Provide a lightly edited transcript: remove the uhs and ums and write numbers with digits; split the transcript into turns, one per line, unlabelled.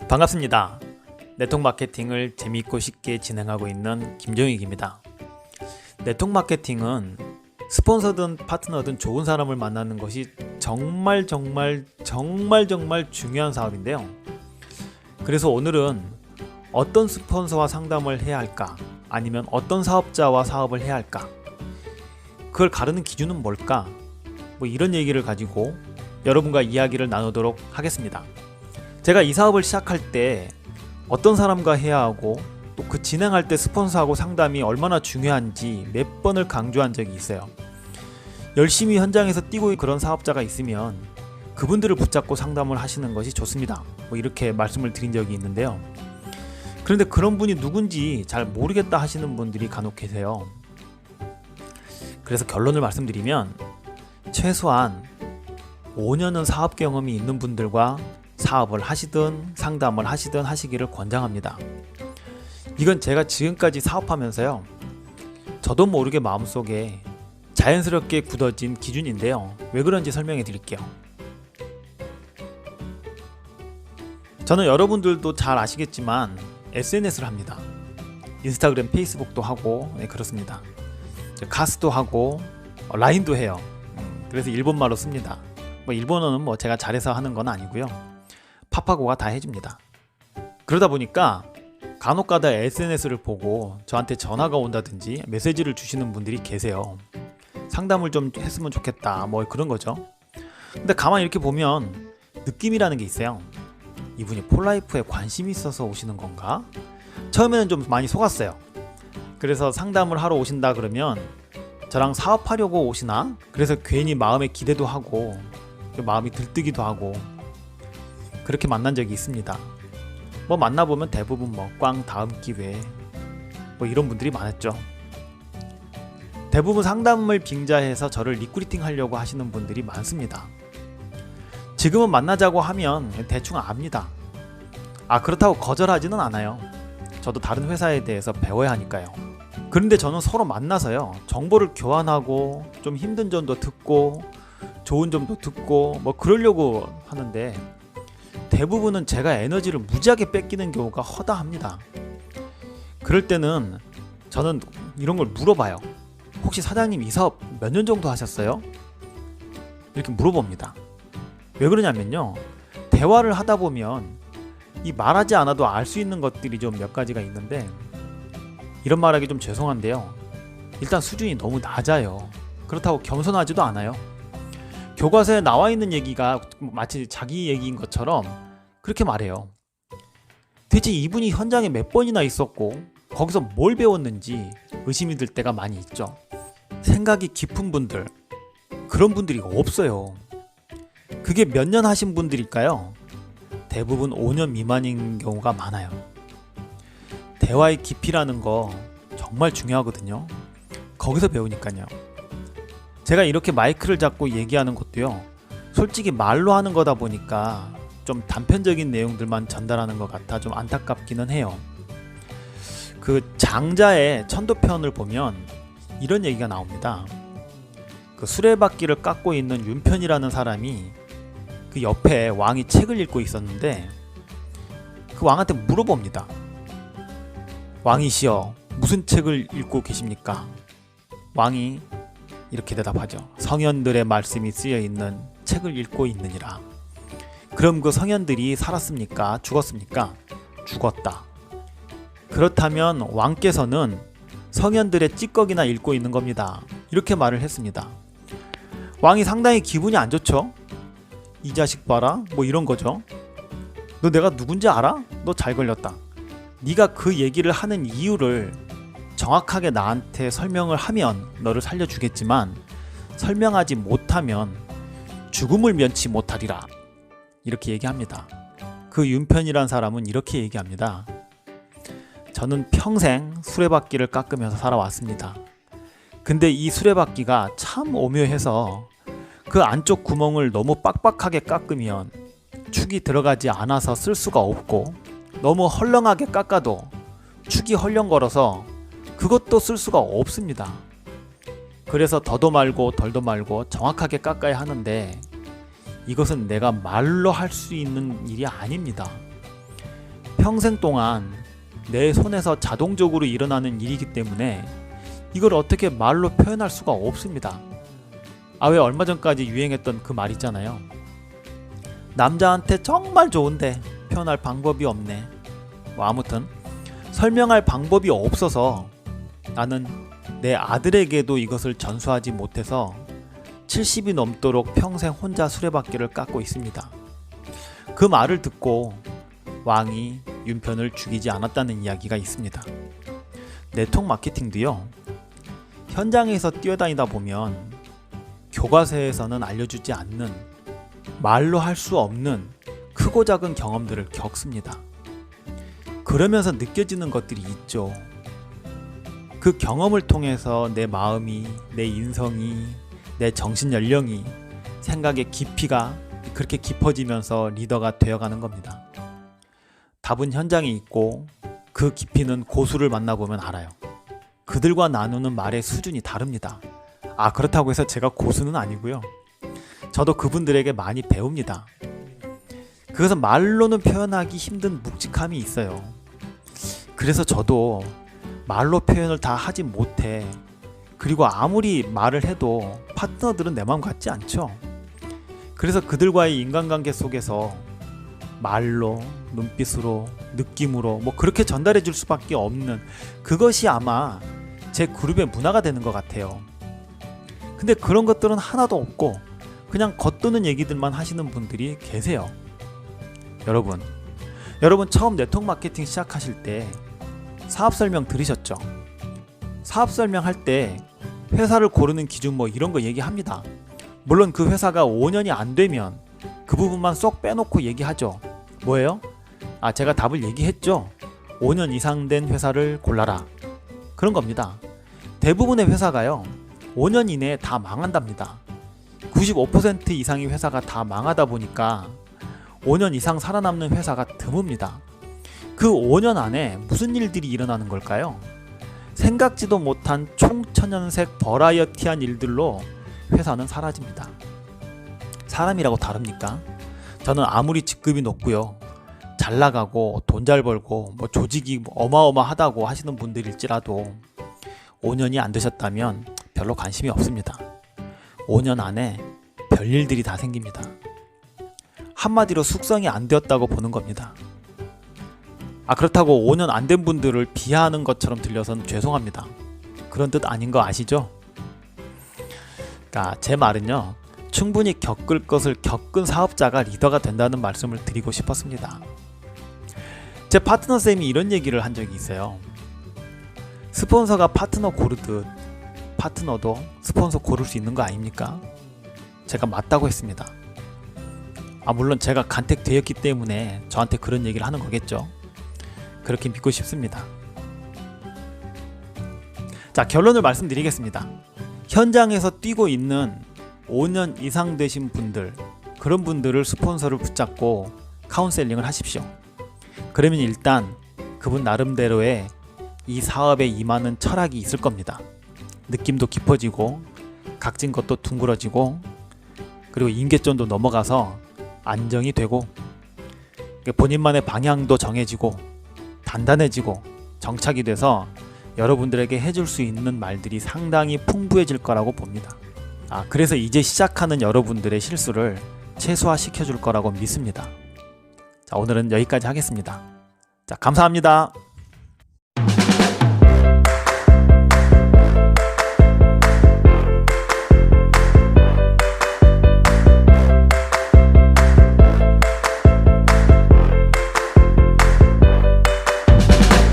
반갑습니다. 네트워크 마케팅을 재미있고 쉽게 진행하고 있는 김정익입니다. 네트워크 마케팅은 스폰서든 파트너든 좋은 사람을 만나는 것이 정말 중요한 사업인데요. 그래서 오늘은 어떤 스폰서와 상담을 해야 할까? 아니면 어떤 사업자와 사업을 해야 할까? 그걸 가르는 기준은 뭘까? 이런 얘기를 가지고 여러분과 이야기를 나누도록 하겠습니다. 제가 이 사업을 시작할 때 어떤 사람과 해야 하고 또 그 진행할 때 스폰서하고 상담이 얼마나 중요한지 몇 번을 강조한 적이 있어요. 열심히 현장에서 뛰고 있는 그런 사업자가 있으면 그분들을 붙잡고 상담을 하시는 것이 좋습니다. 이렇게 말씀을 드린 적이 있는데요. 그런데 그런 분이 누군지 잘 모르겠다 하시는 분들이 간혹 계세요. 그래서 결론을 말씀드리면 최소한 5년은 사업 경험이 있는 분들과 사업을 하시든 상담을 하시든 하시기를 권장합니다. 이건 제가 지금까지 사업하면서요, 저도 모르게 마음속에 자연스럽게 굳어진 기준인데요. 왜 그런지 설명해 드릴게요. 저는 여러분들도 잘 아시겠지만 SNS를 합니다. 인스타그램, 페이스북도 하고 그렇습니다. 카스도 하고 라인도 해요. 그래서 일본말로 씁니다. 일본어는 제가 잘해서 하는 건 아니고요. 파파고가 다 해줍니다. 그러다 보니까 간혹가다 SNS를 보고 저한테 전화가 온다든지 메시지를 주시는 분들이 계세요. 상담을 좀 했으면 좋겠다 그런 거죠. 근데 가만히 이렇게 보면 느낌이라는 게 있어요. 이분이 폴라이프에 관심이 있어서 오시는 건가? 처음에는 좀 많이 속았어요. 그래서 상담을 하러 오신다 그러면 저랑 사업하려고 오시나? 그래서 괜히 마음에 기대도 하고 마음이 들뜨기도 하고 그렇게 만난 적이 있습니다. 만나보면 대부분 꽝 다음 기회 이런 분들이 많았죠. 대부분 상담을 빙자해서 저를 리크루팅 하려고 하시는 분들이 많습니다. 지금은 만나자고 하면 대충 압니다. 그렇다고 거절하지는 않아요. 저도 다른 회사에 대해서 배워야 하니까요. 그런데 저는 서로 만나서요, 정보를 교환하고 좀 힘든 점도 듣고 좋은 점도 듣고 그러려고 하는데 대부분은 제가 에너지를 무지하게 뺏기는 경우가 허다합니다. 그럴 때는 저는 이런 걸 물어봐요. 혹시 사장님 이 사업 몇 년 정도 하셨어요? 이렇게 물어봅니다. 왜 그러냐면요, 대화를 하다 보면 이 말하지 않아도 알 수 있는 것들이 좀 몇 가지가 있는데, 이런 말하기 좀 죄송한데요, 일단 수준이 너무 낮아요. 그렇다고 겸손하지도 않아요. 교과서에 나와 있는 얘기가 마치 자기 얘기인 것처럼 그렇게 말해요. 대체 이분이 현장에 몇 번이나 있었고 거기서 뭘 배웠는지 의심이 들 때가 많이 있죠. 생각이 깊은 분들, 그런 분들이 없어요. 그게 몇 년 하신 분들일까요? 대부분 5년 미만인 경우가 많아요. 대화의 깊이라는 거 정말 중요하거든요. 거기서 배우니까요. 제가 이렇게 마이크를 잡고 얘기하는 것도요, 솔직히 말로 하는 거다 보니까 좀 단편적인 내용들만 전달하는 것 같아 좀 안타깝기는 해요. 그 장자의 천도편을 보면 이런 얘기가 나옵니다. 그 수레바퀴를 깎고 있는 윤편이라는 사람이 그 옆에 왕이 책을 읽고 있었는데 그 왕한테 물어봅니다. 왕이시여, 무슨 책을 읽고 계십니까? 왕이 이렇게 대답하죠. 성현들의 말씀이 쓰여있는 책을 읽고 있느니라. 그럼 그 성현들이 살았습니까? 죽었습니까? 죽었다. 그렇다면 왕께서는 성현들의 찌꺼기나 읽고 있는 겁니다. 이렇게 말을 했습니다. 왕이 상당히 기분이 안 좋죠? 이 자식 봐라, 이런 거죠. 너 내가 누군지 알아? 너 잘 걸렸다. 네가 그 얘기를 하는 이유를 정확하게 나한테 설명을 하면 너를 살려주겠지만 설명하지 못하면 죽음을 면치 못하리라. 이렇게 얘기합니다. 그 윤편이란 사람은 이렇게 얘기합니다. 저는 평생 수레바퀴를 깎으면서 살아왔습니다. 근데 이 수레바퀴가 참 오묘해서 그 안쪽 구멍을 너무 빡빡하게 깎으면 축이 들어가지 않아서 쓸 수가 없고, 너무 헐렁하게 깎아도 축이 헐렁거려서 그것도 쓸 수가 없습니다. 그래서 더도 말고 덜도 말고 정확하게 깎아야 하는데 이것은 내가 말로 할 수 있는 일이 아닙니다. 평생 동안 내 손에서 자동적으로 일어나는 일이기 때문에 이걸 어떻게 말로 표현할 수가 없습니다. 왜 얼마 전까지 유행했던 그 말 있잖아요. 남자한테 정말 좋은데 표현할 방법이 없네. 아무튼 설명할 방법이 없어서 나는 내 아들에게도 이것을 전수하지 못해서 70이 넘도록 평생 혼자 수레바퀴를 깎고 있습니다. 그 말을 듣고 왕이 윤편을 죽이지 않았다는 이야기가 있습니다. 네트워크 마케팅도요, 현장에서 뛰어다니다 보면 교과서에서는 알려주지 않는, 말로 할 수 없는 크고 작은 경험들을 겪습니다. 그러면서 느껴지는 것들이 있죠. 그 경험을 통해서 내 마음이, 내 인성이, 내 정신 연령이, 생각의 깊이가 그렇게 깊어지면서 리더가 되어가는 겁니다. 답은 현장에 있고 그 깊이는 고수를 만나보면 알아요. 그들과 나누는 말의 수준이 다릅니다. 그렇다고 해서 제가 고수는 아니고요. 저도 그분들에게 많이 배웁니다. 그것은 말로는 표현하기 힘든 묵직함이 있어요. 그래서 저도 말로 표현을 다 하지 못해. 그리고 아무리 말을 해도 파트너들은 내 마음 같지 않죠. 그래서 그들과의 인간관계 속에서 말로, 눈빛으로, 느낌으로 그렇게 전달해 줄 수밖에 없는, 그것이 아마 제 그룹의 문화가 되는 것 같아요. 근데 그런 것들은 하나도 없고 그냥 겉도는 얘기들만 하시는 분들이 계세요. 여러분 처음 네트워크 마케팅 시작하실 때 사업 설명 들으셨죠? 사업 설명할 때 회사를 고르는 기준 이런 거 얘기합니다. 물론 그 회사가 5년이 안 되면 그 부분만 쏙 빼놓고 얘기하죠. 뭐예요? 제가 답을 얘기했죠. 5년 이상 된 회사를 골라라. 그런 겁니다. 대부분의 회사가요, 5년 이내에 다 망한답니다. 95% 이상의 회사가 다 망하다 보니까 5년 이상 살아남는 회사가 드뭅니다. 그 5년 안에 무슨 일들이 일어나는 걸까요? 생각지도 못한 총천연색 버라이어티한 일들로 회사는 사라집니다. 사람이라고 다릅니까? 저는 아무리 직급이 높고요, 잘 나가고 돈 잘 벌고 조직이 어마어마하다고 하시는 분들일지라도 5년이 안 되셨다면 별로 관심이 없습니다. 5년 안에 별일들이 다 생깁니다. 한마디로 숙성이 안 되었다고 보는 겁니다. 그렇다고 5년 안 된 분들을 비하하는 것처럼 들려선 죄송합니다. 그런 뜻 아닌 거 아시죠? 제 말은요, 충분히 겪을 것을 겪은 사업자가 리더가 된다는 말씀을 드리고 싶었습니다. 제 파트너쌤이 이런 얘기를 한 적이 있어요. 스폰서가 파트너 고르듯 파트너도 스폰서 고를 수 있는 거 아닙니까? 제가 맞다고 했습니다. 물론 제가 간택되었기 때문에 저한테 그런 얘기를 하는 거겠죠. 그렇게 믿고 싶습니다. 결론을 말씀드리겠습니다. 현장에서 뛰고 있는 5년 이상 되신 분들, 그런 분들을 스폰서를 붙잡고 카운셀링을 하십시오. 그러면 일단 그분 나름대로의 이 사업에 임하는 철학이 있을 겁니다. 느낌도 깊어지고 각진 것도 둥그러지고, 그리고 임계점도 넘어가서 안정이 되고, 본인만의 방향도 정해지고 단단해지고 정착이 돼서 여러분들에게 해줄 수 있는 말들이 상당히 풍부해질 거라고 봅니다. 그래서 이제 시작하는 여러분들의 실수를 최소화시켜 줄 거라고 믿습니다. 오늘은 여기까지 하겠습니다. 감사합니다.